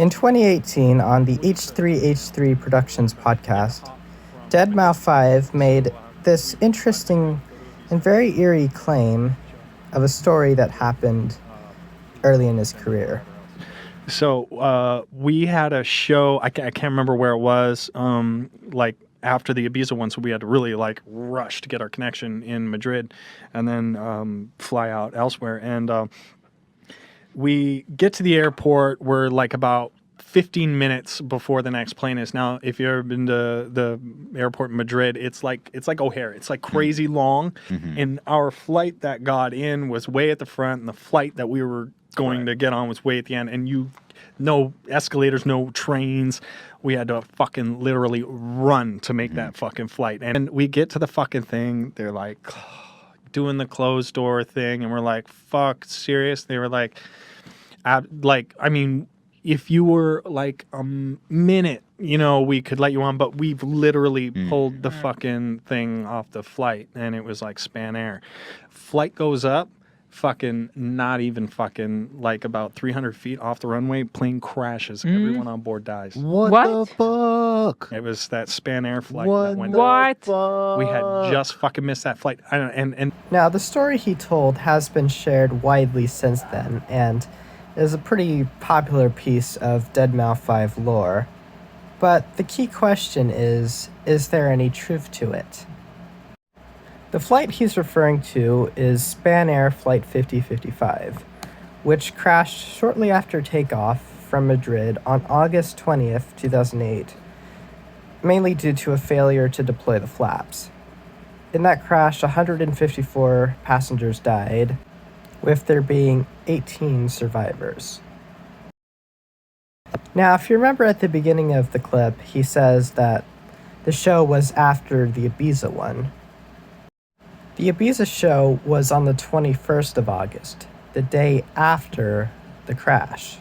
In 2018, on the H3H3 Productions podcast, Deadmau5 made this interesting and very eerie claim of a story that happened early in his career. So we had a show, I can't remember where it was, after the Ibiza one, so we had to really rush to get our connection in Madrid and then fly out elsewhere. And we get to the airport, we're about 15 minutes before the next plane is. Now, if you've ever been to the airport in Madrid, it's like O'Hare. It's crazy long. Mm-hmm. And our flight that got in was way at the front, and the flight that we were going to get on was way at the end. And no escalators, no trains. We had to fucking literally run to make that fucking flight. And we get to the fucking thing. They're doing the closed door thing. And we're like, fuck, serious? They were if you were a minute, we could let you on, but we've literally pulled the fucking thing off the flight, and it was Spanair. Flight goes up, fucking not even fucking about 300 feet off the runway, plane crashes, everyone on board dies. What the fuck? It was that Spanair flight that went down. We had just fucking missed that flight. And now, the story he told has been shared widely since then, and is a pretty popular piece of Deadmau5 lore. But the key question is there any truth to it? The flight he's referring to is Spanair Flight 5055, which crashed shortly after takeoff from Madrid on August 20th, 2008, mainly due to a failure to deploy the flaps. In that crash, 154 passengers died, with there being 18 survivors. Now, if you remember at the beginning of the clip, he says that the show was after the Ibiza one. The Ibiza show was on the 21st of August, the day after the crash.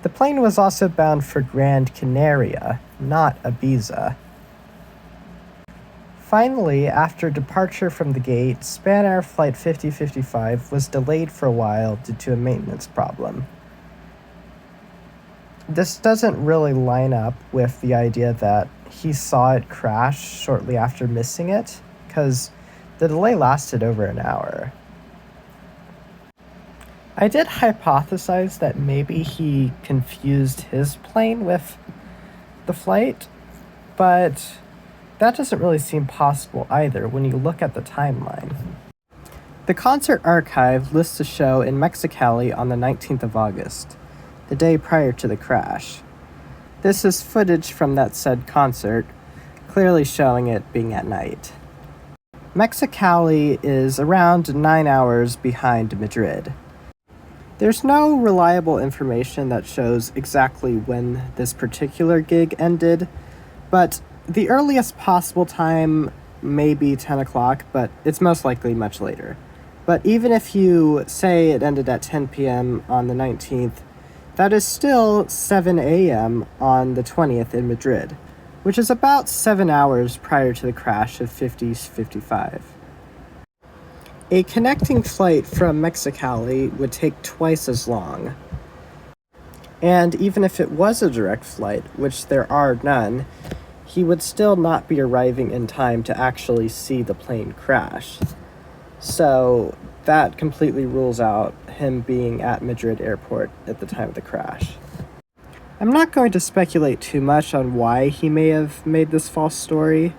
The plane was also bound for Gran Canaria, not Ibiza. Finally, after departure from the gate, Spanair Flight 5055 was delayed for a while due to a maintenance problem. This doesn't really line up with the idea that he saw it crash shortly after missing it, because the delay lasted over an hour. I did hypothesize that maybe he confused his plane with the flight, but that doesn't really seem possible either when you look at the timeline. The concert archive lists a show in Mexicali on the 19th of August, the day prior to the crash. This is footage from that said concert, clearly showing it being at night. Mexicali is around 9 hours behind Madrid. There's no reliable information that shows exactly when this particular gig ended, but the earliest possible time may be 10 o'clock, but it's most likely much later. But even if you say it ended at 10 p.m. on the 19th, that is still 7 a.m. on the 20th in Madrid, which is about 7 hours prior to the crash of 5055. A connecting flight from Mexicali would take twice as long. And even if it was a direct flight, which there are none, he would still not be arriving in time to actually see the plane crash. So that completely rules out him being at Madrid airport at the time of the crash. I'm not going to speculate too much on why he may have made this false story.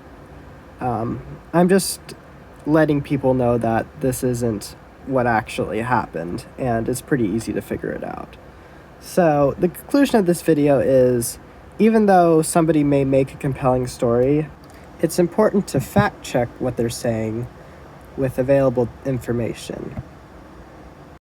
I'm just letting people know that this isn't what actually happened, and it's pretty easy to figure it out. So the conclusion of this video is, even though somebody may make a compelling story, it's important to fact check what they're saying with available information.